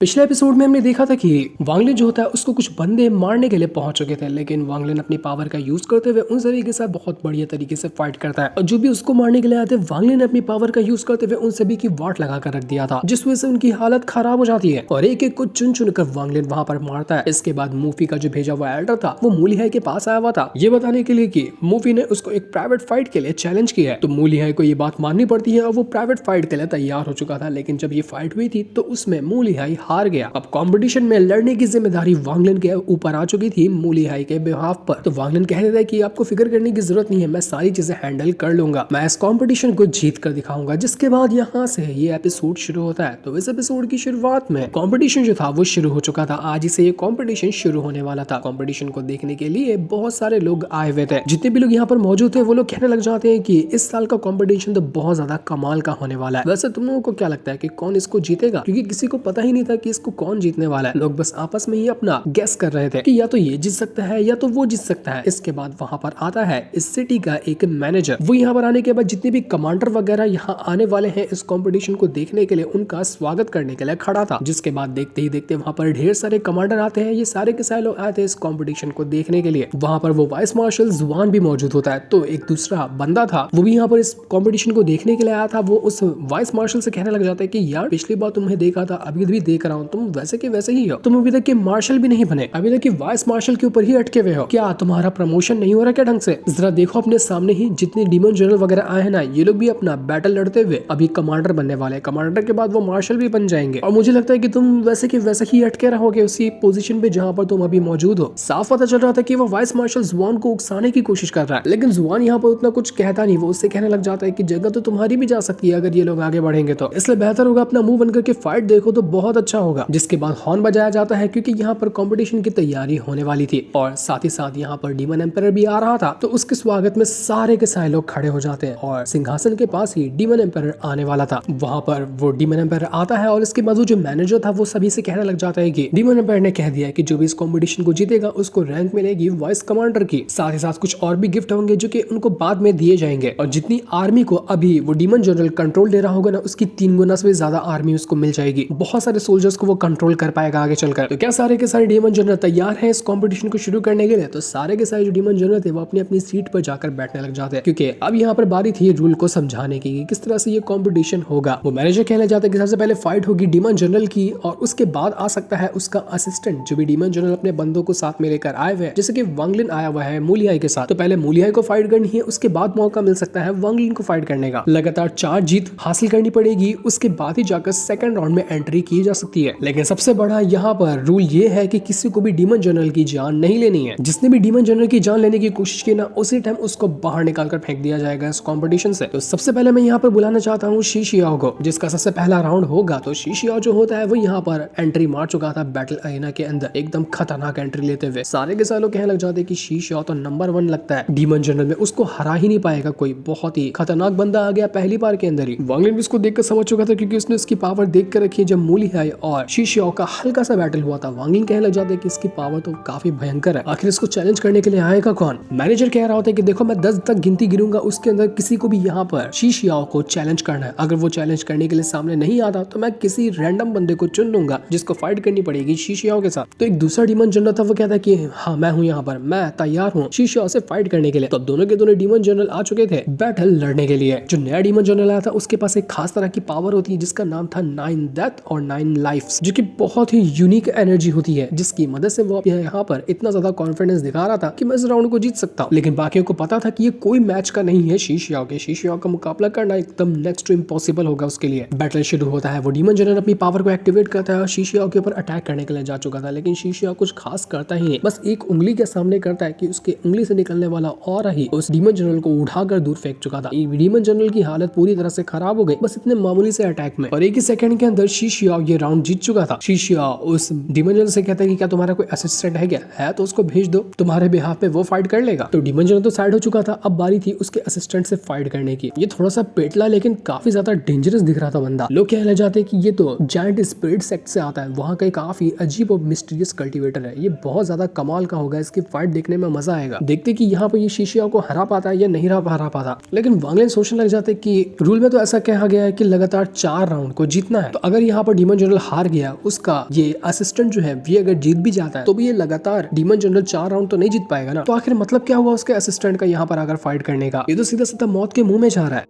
पिछले एपिसोड में हमने देखा था कि वांगलिन जो होता है उसको कुछ बंदे मारने के लिए पहुंच चुके थे, लेकिन वांगलिन अपनी पावर का यूज करते हुए उन सभी के साथ बहुत बढ़िया तरीके से फाइट करता है। और जो भी उसको मारने के लिए आते हैं वांगलिन ने अपनी पावर का यूज करते हुए उन सभी की वाट लगा कर रख दिया था, जिस वजह से उनकी हालत खराब हो जाती है और एक एक को चुन चुन कर वांगलिन वहां पर मारता है। इसके बाद मूफी का जो भेजा हुआ एल्डर था वो मूलिहाई के पास आया हुआ था ये बताने के लिए कि मूफी ने उसको एक प्राइवेट फाइट के लिए चैलेंज किया है। तो मूलिहाई को ये बात माननी पड़ती है और वो प्राइवेट फाइट के लिए तैयार हो चुका था, लेकिन जब ये फाइट हुई थी तो उसमें मूलिहाई हार गया। अब कंपटीशन में लड़ने की जिम्मेदारी वांगलिन के ऊपर आ चुकी थी मूलिहाई के बिहाफ पर। तो वांगलिन कह रहा था कि आपको फिक्र करने की जरूरत नहीं है, मैं सारी चीजें हैंडल कर लूंगा, मैं इस कंपटीशन को जीत कर दिखाऊंगा। जिसके बाद यहाँ से ये एपिसोड शुरू होता है। तो इस एपिसोड की शुरुआत में कंपटीशन जो था वो शुरू हो चुका था। आज ही से ये कंपटीशन शुरू होने वाला था। कंपटीशन को देखने के लिए बहुत सारे लोग आए हुए थे। जितने भी लोग यहाँ पर मौजूद थे वो लोग कहने लग जाते हैं कि इस साल का कंपटीशन तो बहुत ज्यादा कमाल का होने वाला है। वैसे तुम लोगों को क्या लगता है कि कौन इसको जीतेगा? क्योंकि किसी को पता ही नहीं था कि इसको कौन जीतने वाला है। लोग बस आपस में ही अपना गेस कर रहे थे कि या तो ये जीत सकता है या तो वो जीत सकता है। इसके बाद वहां पर आता है इस सिटी का एक मैनेजर। वो यहाँ पर आने के बाद जितने भी कमांडर वगैरह यहाँ आने वाले हैं इस कंपटीशन को देखने के लिए उनका स्वागत करने के लिए खड़ा था। जिसके बाद देखते ही देखते वहां पर ढेर सारे कमांडर आते हैं। ये सारे के सारे लोग आए थे इस कंपटीशन को देखने के लिए। वहां पर वो वाइस मार्शल जुआन भी मौजूद होता है। तो एक दूसरा बंदा था वो भी यहाँ पर इस कंपटीशन को देखने के लिए आया था। वो उस वाइस मार्शल से कहने लग जाता है कि यार पिछली बार तुम्हें देखा था, अभी भी देख रहा हूँ, तुम वैसे के वैसे ही हो, तुम अभी तक के मार्शल भी नहीं बने, अभी तक की वाइस मार्शल के ऊपर ही अटके हुए हो, क्या तुम्हारा प्रमोशन नहीं हो रहा क्या ढंग से? जरा देखो अपने सामने ही जितने डीमन जनरल वगैरह आए हैं ना, ये लोग भी अपना बैटल लड़ते हुए अभी कमांडर बनने वाले हैं। कमांडर के बाद वो मार्शल भी बन जाएंगे और मुझे लगता है कि तुम वैसे के वैसे ही अटके रहोगे उसी पोजीशन पे जहां पर तुम अभी मौजूद हो। साफ पता चल रहा था कि वो वाइस मार्शल जुआन को उकसाने की कोशिश कर रहा है, लेकिन जुआन यहाँ पर उतना कुछ कहता नहीं। वो उससे कहने लग जाता है कि जगह तो तुम्हारी भी जा सकती है अगर ये लोग आगे बढ़ेंगे तो, इसलिए बेहतर होगा अपना मुंह बनकर के फाइट देखो तो बहुत अच्छा होगा। जिसके बाद हॉर्न बजाया जाता है क्योंकि यहाँ पर कंपटीशन की तैयारी होने वाली थी और साथ ही साथ यहाँ पर डीमन एम्पायर भी आ रहा था। तो उसके स्वागत में सारे के सारे लोग खड़े हो जाते हैं और सिंहासन के पास ही डीमन एम्पायर आने वाला था। वहां पर वो डीमन एम्पायर आता है और इसके बाद जो मैनेजर था वो सभी से कहने लग जाता है कि डीमन एम्पायर ने कह दिया है कि जो भी इस कंपटीशन को जीतेगा उसको रैंक मिलेगी वाइस कमांडर की। साथ ही साथ कुछ और भी गिफ्ट होंगे जो कि उनको बाद में दिए जाएंगे और जितनी आर्मी को अभी वो डीमन जनरल कंट्रोल दे रहा होगा ना, उसकी 3 गुना से ज्यादा आर्मी उसको मिल जाएगी। बहुत सारे सोल्जर्स को वो कंट्रोल कर पाएगा आगे चलकर। तो क्या सारे के सारे डीमन जनरल तैयार है इस कंपटीशन को शुरू करने के लिए? तो सारे के सारे जो डीमन जनरल थे वो अपनी अपनी सीट पर जाकर बैठने लग जाते हैं क्योंकि अब यहाँ पर बारी थी रूल को समझाने की किस तरह से ये कंपटीशन होगा। वो मैनेजर कहने जाते हैं कि सबसे पहले फाइट होगी डीमन जनरल की और उसके बाद आ सकता है उसका असिस्टेंट, जो भी डीमन जनरल अपने बंदों को साथ में लेकर आए हुए हैं, जैसे कि वांगलिन आया हुआ है मूलिहाई के साथ। तो पहले मूलिहाई को फाइट करनी है, उसके बाद मौका मिल सकता है वांगलिन को फाइट करने का। लगातार 4 जीत हासिल करनी पड़ेगी, उसके बाद ही जाकर सेकंड राउंड में एंट्री की जा सकती है। लेकिन सबसे बड़ा यहाँ पर रूल ये है कि किसी को भी डीमन जनरल की जान नहीं लेनी है। जिसने भी डीमन जनरल की जान लेने की कोशिश की ना, उसी टाइम उसको बाहर निकालकर फेंक दिया जाएगा इस कंपटीशन से। तो सबसे पहले मैं यहाँ पर बुलाना चाहता हूँ शीशियाओ को, जिसका सबसे पहला राउंड होगा। तो शीशियाओ जो होता है वो यहाँ पर एंट्री मार चुका था बैटल अरेना के अंदर, एकदम खतरनाक एंट्री लेते हुए। सारे के सारे लोग कहने लग जाते हैं कि शीशियाओ तो नंबर 1 लगता है डीमन जनरल में, उसको हरा ही नहीं पाएगा कोई, बहुत ही खतरनाक बंदा आ गया पहली बार के अंदर ही। वांगलिन भी इसको देखकर समझ चुका था क्योंकि उसने उसकी पावर देख कर रखी है। जब मूलिहाई और शीशियाओ का हल्का सा बैटल हुआ था, वांगलिन कहने लग जाते हैं कि इसकी पावर तो काफी भयंकर है, आखिर इसको चैलेंज करने के लिए आएगा कौन? मैनेजर कह रहा होता है कि देखो मैं 10 तक गिनती गिनूंगा, उसके अंदर किसी को भी यहाँ पर शीशियाओ को चैलेंज करना है। अगर वो चैलेंज करने के लिए सामने नहीं आता तो मैं किसी रैंडम बंदे को चुन लूंगा जिसको फाइट करनी पड़ेगी शीशियाओ के साथ। तो एक दूसरा डीमन जनरल था, वो कहता है कि हाँ मैं हूँ यहाँ पर, मैं तैयार हूँ शीशियाओ से फाइट करने के लिए। तो दोनों के दोनों डीमन जनरल आ चुके थे बैटल लड़ने के लिए। जो नया डीमन जनरल आया था उसके पास एक खास तरह की पावर होती है जिसका नाम था 9 डेथ और 9 लाइफ्स, जो कि बहुत ही यूनिक एनर्जी होती है, जिसकी मदद से वो यहाँ पर इतना ज्यादा कॉन्फिडेंस दिखा रहा था कि मैं इस राउंड को जीत सकता हूँ। लेकिन बाकियों को पता था कि ये कोई मैच का नहीं है शीशियाओ के। शीशियाओ का मुकाबला करना एकदम नेक्स्ट टू इम्पॉसिबल होगा उसके लिए। बैटल शुरू होता है, वो डीमन जनरल अपनी पावर को एक्टिवेट करता है और शीशियाओ के ऊपर अटैक करने के लिए जा चुका था, लेकिन शीशियाओ कुछ खास करता ही नहीं, बस एक उंगली के सामने करता है कि उसके उंगली से निकलने वाला और ही उस डीमन जनरल को उठाकर दूर फेंक चुका था। डीमन जनरल की हालत पूरी तरह से खराब हो गई बस इतने मामूली से अटैक में, और एक ही सेकंड के अंदर शीशियाओ ये राउंड जीत चुका था। शीशियाओ उस डीमन जनरल से कहता है कि क्या तुम्हारा कोई असिस्टेंट है क्या? है तो उसको भेज दो, तुम्हारे बिहाफ पे वो फाइट कर लेगा। तो डीमन जनरल तो साइड हो चुका था, अब बारी थी उसके असिस्टेंट से फाइट करने की। ये थोड़ा सा पेटला लेकिन काफी ज्यादा डेंजरस दिख रहा था बंदा। लोग कहने जाते हैं कि ये तो जायंट स्पिरिट सेक्ट से आता है, वहाँ का काफी अजीब और मिस्टीरियस कल्टीवेटर है, ये बहुत ज्यादा कमाल का होगा, इसकी फाइट देखने में मजा आएगा। देखते कि यहाँ पर ये शीशियाओ को हरा पाता है या नहीं हरा पाता। लेकिन वांगलिन सोचने लग जाते कि रूल में तो ऐसा कहा गया है कि लगातार 4 राउंड को जीतना है, तो अगर यहाँ पर डीमन जनरल हार गया उसका ये असिस्टेंट जो है ये अगर जीत भी जाता है तो भी ये लगातार डीमन जनरल 4 राउंड तो नहीं जीत पाएगा ना। तो आखिर मतलब क्या हुआ उसके असिस्टेंट का यहाँ पर आकर फाइट करने का? ये तो सीधा सीधा मौत के मुंह में जा रहा है।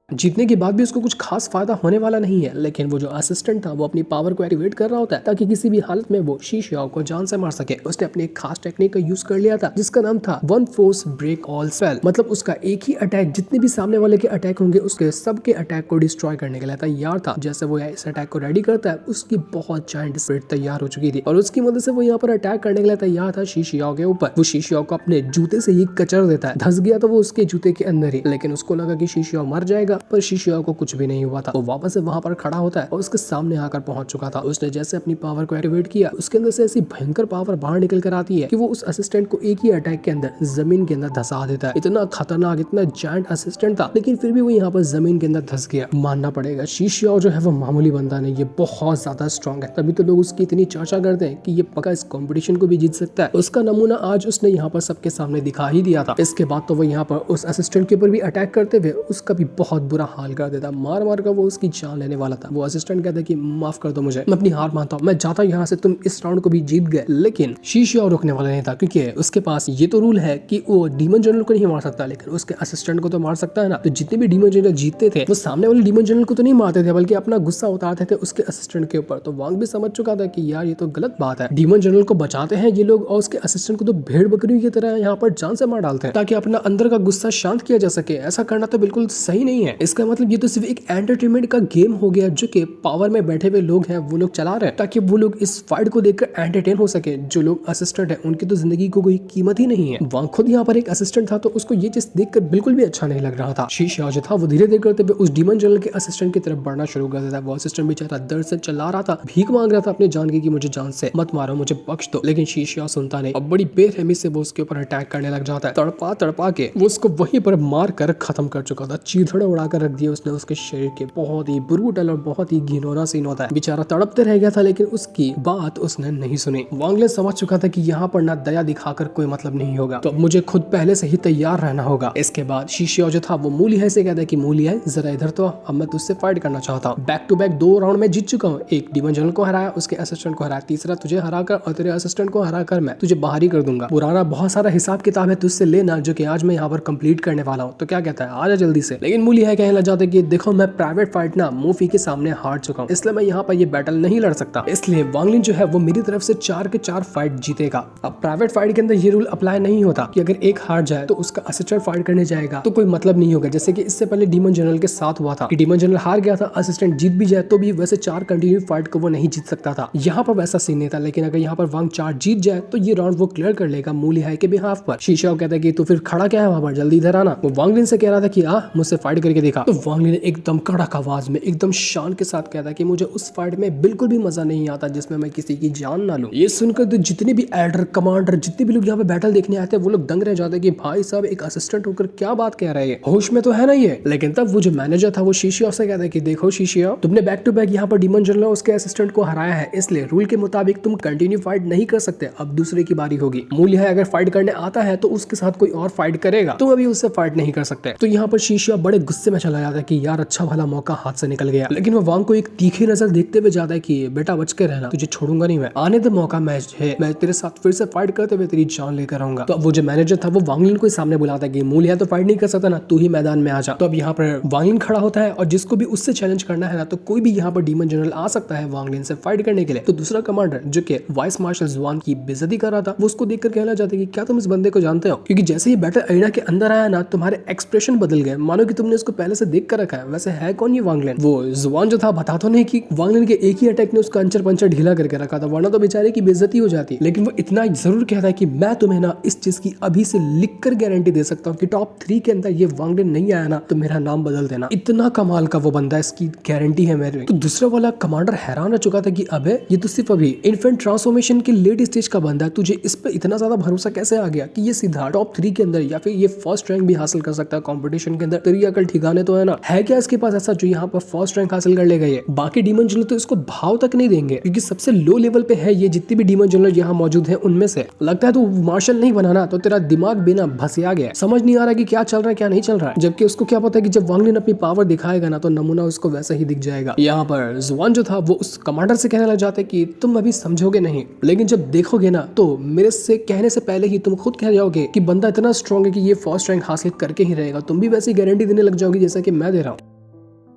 जीतने के बाद भी उसको कुछ खास फायदा होने वाला नहीं है, लेकिन वो जो असिस्टेंट था वो अपनी पावर को एक्टिवेट कर रहा होता है ताकि किसी भी हालत में वो शी शियाओ को जान से मार सके। उसने अपने एक खास टेक्निक का यूज कर लिया था जिसका नाम था one force break all spell. मतलब उसका एक ही अटैक जितने भी सामने वाले के अटैक होंगे उसके सबके अटैक को डिस्ट्रॉय करने के लिए तैयार था। जैसे वो इस अटैक को रेडी करता है उसकी बहुत जायंट स्प्रिट तैयार हो चुकी थी और उसकी मदद से वो यहाँ पर अटैक करने के लिए तैयार था शी शियाओ के ऊपर। वो शी शियाओ को अपने जूते से ही कचर देता है, धस गया तो वो उसके जूते के अंदर ही, लेकिन उसको लगा कि शी शियाओ मर जाएगा पर शी शियाओ को कुछ भी नहीं हुआ था। वो वापस से वहां पर खड़ा होता है और उसके सामने आकर पहुंच चुका था। उसने जैसे अपनी पावर को एक्टिवेट किया उसके अंदर से ऐसी भयंकर पावर बाहर निकल कर आती है कि वो उस असिस्टेंट को एक ही अटैक के अंदर जमीन के अंदर धसा देता है। इतना खतरनाक इतना जायंट असिस्टेंट था लेकिन फिर भी वो यहाँ पर जमीन के अंदर धस गया। मानना पड़ेगा शी शियाओ जो है वो मामूली बंदा नहीं, ये बहुत ज्यादा स्ट्रॉन्ग है, तभी तो लोग उसकी इतनी चर्चा करते हैं कि ये पक्का इस कॉम्पिटिशन को भी जीत सकता है। उसका नमूना आज उसने यहाँ पर सबके सामने दिखा ही दिया था। इसके बाद तो वो यहाँ पर उस असिस्टेंट के ऊपर भी अटैक करते हुए उसका भी बहुत बुरा हाल कर देता, मार मार कर वो उसकी जान लेने वाला था। वो असिस्टेंट कहता है कि माफ कर दो मुझे, मैं अपनी हार मानता हूँ, मैं जाता हूँ यहाँ से, तुम इस राउंड को भी जीत गए। लेकिन शी शियाओ रुकने वाला नहीं था क्योंकि उसके पास ये तो रूल है कि वो डीमन जनरल को नहीं मार सकता लेकिन उसके असिस्टेंट को तो मार सकता है ना। तो जितने भी डीमन जनरल जीतते थे वो सामने वाले डीमन जनरल को तो नहीं मारते थे बल्कि अपना गुस्सा उतारते थे उसके असिस्टेंट के ऊपर। तो वांग भी समझ चुका था कि यार ये तो गलत बात है, डीमन जनरल को बचाते हैं ये लोग और उसके असिस्टेंट को तो भेड़ बकरी की तरह यहाँ पर जान से मार डालते हैं ताकि अपना अंदर का गुस्सा शांत किया जा सके। ऐसा करना तो बिल्कुल सही नहीं है। इसका मतलब ये तो सिर्फ एक एंटरटेनमेंट का गेम हो गया जो कि पावर में बैठे हुए लोग हैं वो लोग चला रहे हैं ताकि वो लोग इस फाइट को देखकर एंटरटेन हो सके। जो लोग असिस्टेंट है उनकी तो जिंदगी को कोई कीमत ही नहीं है। वांग खुद यहाँ पर एक असिस्टेंट था तो उसको ये चीज देखकर बिल्कुल भी अच्छा नहीं लग रहा था। शी शियाओ जो था वो धीरे धीरे करते हुए उस डीमन जनरल के असिस्टेंट की तरफ बढ़ना शुरू कर देता। वो असिस्टेंट बेचारा दर्द से चिल्ला रहा था, भीख मांग रहा था अपने जान की कि मुझे जान से मत मारो, मुझे बख्श दो, लेकिन शी शियाओ सुनता नहीं और बड़ी बेरहमी से वो उसके ऊपर अटैक करने लग जाता है। तड़पा तड़पा के वो उसको वहीं पर मार कर खत्म कर चुका था, चीथड़े उड़ाकर रख दिया उसने उसके शरीर के। बहुत ही ब्रूटल और बहुत ही घिनौना सीन होता है। बेचारा तड़पते रह गया था लेकिन उसकी बात उसने नहीं सुनी। वांग ले समझ चुका था कि यहाँ पर ना दया दिखाकर कोई मतलब नहीं होगा, तो मुझे खुद पहले से ही तैयार रहना होगा। इसके बाद शी शियाओ जो था वो मूली है से कहता है कि मूली है जरा इधर तो, अब मैं तुझसे फाइट करना चाहता हूँ। बैक टू बैक 2 राउंड में जीत चुका हूँ, एक डीमन जनरल को हराया, उसके असिस्टेंट को हराया, तीसरा तुझे हराकर और तेरे असिस्टेंट को हराकर मैं तुझे बाहर ही कर दूंगा। पुराना बहुत सारा हिसाब किताब है तुझसे लेना जो कि आज मैं यहाँ पर कंप्लीट करने वाला हूँ, तो क्या कहता है आजा जल्दी से। लेकिन मूली है कहने लग जाता है कि देखो मैं प्राइवेट फाइट ना मूफी के सामने हार चुका हूँ, इसलिए मैं यहाँ पर ये बैटल नहीं लड़ सकता, इसलिए वांग लिन जो है वो मेरी तरफ से 4 के 4 फाइट जीतेगा। अब प्राइवेट फाइट के अंदर ये रूल अप्लाई नहीं होता कि अगर एक हार जाए तो उसका असिस्टेंट फाइट करने जाएगा तो कोई मतलब नहीं होगा, जैसे कि इससे पहले डीमन जनरल के साथ हुआ था कि डीमन जनरल हार गया था, असिस्टेंट जीत भी जाए तो भी वैसे 4 कंटिन्यू फाइट को वो नहीं जीत सकता था। यहाँ पर वैसा सीन नहीं था, लेकिन अगर यहाँ पर वांग 4 जीत जाए तो ये राउंड वो क्लियर कर लेगा मूली हाई के बिहाफ पर। शी शियाओ कहता है कि तू फिर खड़ा क्या है वहां पर, जल्दी इधर आना। वो वांग लिन से कह रहा था कि आ मुझसे फाइट करके देखा। तो वांग लिन एकदम कड़क आवाज में एकदम शान के साथ कहता है कि मुझे उस फाइट में बिल्कुल भी मजा नहीं आता जिसमें मैं किसी की जान ना लूं। ये सुनकर तो जितने भी एल्डर कमांडर जितने भी लोग यहाँ पे बैटल देखने आते हैं वो लोग दंग रह जाते हैं कि भाई साहब एक असिस्टेंट होकर क्या बात कह रहा है, होश में तो है ना ये। लेकिन तब वो जो मैनेजर था वो शी शियाओ से कहता है कि देखो शी शियाओ, तुमने बैक टू बैक यहाँ पर डीमन जनरल उसके असिस्टेंट को हराया है, इसलिए रूल के मुताबिक तुम कंटिन्यू फाइट नहीं कर सकते, अब दूसरे की बारी होगी। मूल्य है अगर फाइट करने आता है तो उसके साथ कोई और फाइट करेगा, तुम अभी उससे फाइट नहीं कर सकते। तो यहाँ पर शी शियाओ बड़े गुस्से में चला जाता है कि यार अच्छा भला मौका हाथ से निकल गया, लेकिन वो वांग को एक तीखी नजर देखते हुए जाता है कि बेटा बच के रहना, तुझे छोड़ूंगा नहीं मैं, आने दे मौका मैच है, मैं तेरे साथ फिर से फाइट करते हुए तेरी जान लेकर आऊंगा। तो अब वो जो मैनेजर था वो वांग लिन को सामने बुलाता है कि मूल्य तो फाइट नहीं कर सकता ना, तू ही मैदान में आ जा। तो अब यहाँ पर वांग लिन खड़ा होता है और जिसको भी उससे चैलेंज करना है ना तो कोई भी यहाँ पर डीमन जनरल आ सकता है वांग लिन से फाइट करने के लिए। तो दूसरा कमांडर जो कि वाइस मार्शल जुआन की बेइज्जती कर रहा था वो उसको देखकर कहना चाहता है कि क्या तुम इस बंदे को जानते हो, क्योंकि जैसे ही बैटल अरेना के अंदर आया ना तुम्हारे एक्सप्रेशन बदल गए, मानो कि तुमने उसको पहले से देख कर रखा है। वैसे है कौन ये वांग लिन? वो जुआन जो था बता तो नहीं कि वांग लिन के एक ही अटैक ने उसका अंचर पंचर ढीला करके रखा था, वरना तो बेचारे की बेइज्जती हो जाती। लेकिन वो इतना जरूर कहता है कि मैं तुम्हें ना इस चीज की अभी से लिख कर गारंटी दे सकता हूँ कि टॉप 3 के अंदर ये वांग लिन नहीं आया ना तो मेरा नाम बदल देना। इतना कमाल का वो बंदा, इसकी गारंटी है मेरे। तो दूसरा वाला कमांडर हैरान रह चुका था कि अबे ये तो सिर्फ अभी इन्फेंट ट्रांसफॉर्मेशन के लेट स्टेज का बंदा है, तुझे इस पे इतना ज्यादा भरोसा कैसे आ गया कि ये सीधा टॉप 3 के अंदर या फिर ये फर्स्ट रैंक भी हासिल कर सकता है कंपटीशन के अंदर, तेरी अकल ठिकाने गाने तो है ना, है क्या इसके पास ऐसा जो यहाँ पर फर्स्ट रैंक हासिल कर ले गई है। बाकी डीमन जनरल तो इसको भाव तक नहीं देंगे क्योंकि सबसे लो लेवल पे है ये। जितनी भी डीमन जनरल यहाँ मौजूद है उनमें से लगता है तो मार्शल नहीं बनाना तो तेरा दिमाग बिना भसिया गया, समझ नहीं आ रहा कि क्या चल रहा है क्या नहीं चल रहा है। जबकि उसको क्या पता है कि जब वांग लिन अपनी पावर दिखाएगा ना तो नमूना उसको वैसा ही दिख जाएगा। यहाँ पर जुआन जो था वो उस कमांडर से कहने लग जाता है कि तुम अभी समझोगे नहीं, लेकिन जब देखोगे ना तो मेरे से कहने से पहले ही तुम खुद कह जाओगे कि बंदा इतना स्ट्रॉन्ग है कि ये फर्स्ट रैंक हासिल करके ही रहेगा। तुम भी वैसी गारंटी देने लग जाओगी जैसा कि मैं दे रहा हूँ।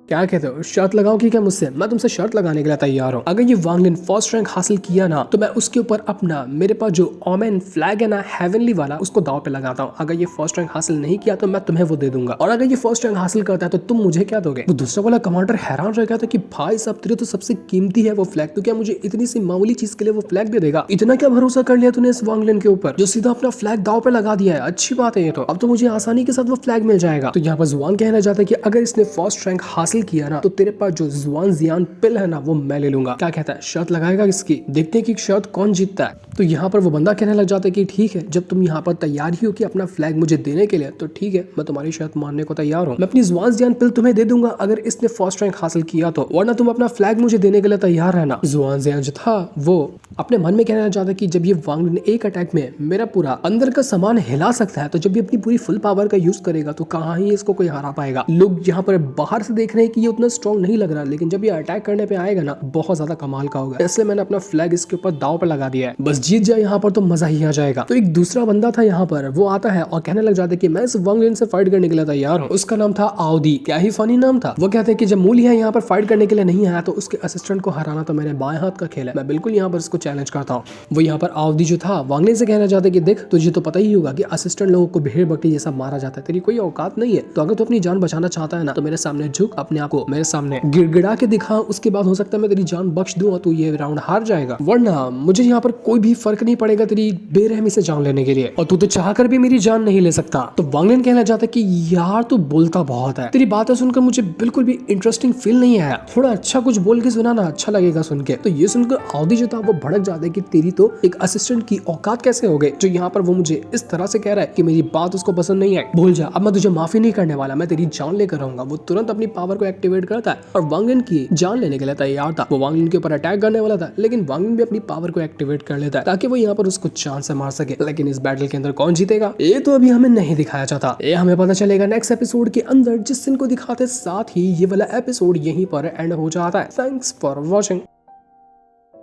क्या कहते हो, शर्त लगाओ कि क्या मुझसे? मैं तुमसे शर्त लगाने के लिए तैयार हूँ। अगर ये वांग लिन फर्स्ट रैंक हासिल किया ना तो मैं उसके ऊपर अपना मेरे पास जो ओमेन फ्लैग है ना हेवनली वाला उसको दाव पे लगाता हूँ। अगर ये फर्स्ट रैंक हासिल नहीं किया तो मैं तुम्हें वो दे दूंगा, और अगर ये फर्स्ट रैंक हासिल करता है तो तुम मुझे क्या दोगे। वो दूसरा वाला कमांडर हैरान रह गया था कि भाई साहब तेरे तो सबसे कीमती है वो फ्लैग, तो क्या मुझे इतनी सी मामूली चीज के लिए वो फ्लैग दे देगा? इतना क्या भरोसा कर लिया तूने इस वांग लिन के ऊपर जो सीधा अपना फ्लैग दाव पे लगा दिया है। अच्छी बात है ये तो, अब तो मुझे आसानी के साथ वो फ्लैग मिल जाएगा। तो यहाँ पर जुआन कहना चाहता है कि अगर इसने फर्स्ट रैंक हासिल किया ना तो तेरे पास जो जुआन जियान पिल है ना वो मैं ले लूंगा। क्या कहता है, शर्त लगाएगा इसकी? देखते हैं कि शर्त कौन जीतता है। तो यहाँ पर वो बंदा कहने लग जाता है कि ठीक है, जब तुम यहाँ पर तैयार ही हो कि अपना फ्लैग मुझे देने के लिए तो ठीक है, मैं तुम्हारी शर्त मानने को तैयार हूँ। मैं अपनी जुआन जियान पिल तुम्हें दे दूंगा अगर इसने फर्स्ट रैंक हासिल किया तो, वरना तुम अपना फ्लैग मुझे देने के लिए तैयार रहना। जुआन जियान जो था वो अपने मन में कहना चाहता है कि जब ये वांग लिन एक अटैक में मेरा पूरा अंदर का सामान हिला सकता है तो जब ये अपनी पूरी फुल पावर का यूज करेगा तो कहाँ ही इसको कोई हरा पाएगा। लोग यहाँ पर बाहर से देख रहे हैं कि ये उतना स्ट्रॉन्ग नहीं लग रहा, लेकिन जब ये अटैक करने पे आएगा ना बहुत ज्यादा कमाल का होगा। इसलिए मैंने अपना फ्लैग इसके ऊपर दाव पे लगा दिया है, बस जीत जाए यहाँ पर तो मजा ही आ जाएगा। तो एक दूसरा बंदा था यहाँ पर, वो आता है और कहने लग जाता है कि मैं इस वांग लिन से फाइट करने के लिए तैयार हूँ। उसका नाम था आओदी। क्या ही फनी नाम था। वो कहते हैं कि जब मूलिया यहाँ पर फाइट करने के लिए नहीं आया तो उसके असिस्टेंट को हराना तो मेरे बाएं हाथ का खेल है, मैं बिल्कुल यहाँ पर इसको चैलेंज करता हूँ। वो यहाँ पर आवधी जो था वांग लिन से कहना चाहता है कि देख तुझे तो पता ही होगा कि असिस्टेंट लोगों को भेड़ बकरी जैसा मारा जाता है, तेरी कोई औकात नहीं है। तो अगर तू अपनी जान बचाना चाहता है ना तो मेरे सामने झुक, अपने आप को मेरे सामने गिड़गिड़ा के दिखा, उसके बाद हो सकता है मैं तेरी जान बख्श दूं और तू ये राउंड हार जाएगा, वरना मुझे यहाँ पर कोई भी फर्क नहीं पड़ेगा तेरी बेरहमी से जान लेने के लिए, और तू तो चाहकर भी मेरी जान नहीं ले सकता। तो वांग लिन कहना चाहता है कि यार तू बोलता बहुत है, तेरी बातें सुनकर मुझे बिल्कुल भी इंटरेस्टिंग फील नहीं आया, थोड़ा अच्छा कुछ बोल के सुना ना, अच्छा लगेगा सुन के। तो ये सुनकर आवधी जो था वो भड़क जाता है कि तेरी तो एक असिस्टेंट की औकात कैसे हो गई जो यहाँ पर वो मुझे इस तरह से कह रहा है कि मेरी बात उसको पसंद नहीं आई। भूल जा, अब मैं तुझे माफी नहीं करने वाला, मैं तेरी जान लेकर रहूंगा। वो तुरंत अपनी पावर को एक्टिवेट करता है और वांग लिन की जान लेने के लिए तैयार था। वो वांग लिन के ऊपर अटैक करने वाला था, लेकिन वांग लिन भी अपनी पावर को एक्टिवेट कर लेता है ताकि वो यहाँ पर उसको जान से मार सके। लेकिन इस बैटल के अंदर कौन जीतेगा ये तो अभी हमें नहीं दिखाया जाता, ये हमें पता चलेगा नेक्स्ट एपिसोड के अंदर, जिस दिन को दिखाते साथ ही ये वाला एपिसोड यहीं पर एंड हो जाता है। Thanks for watching.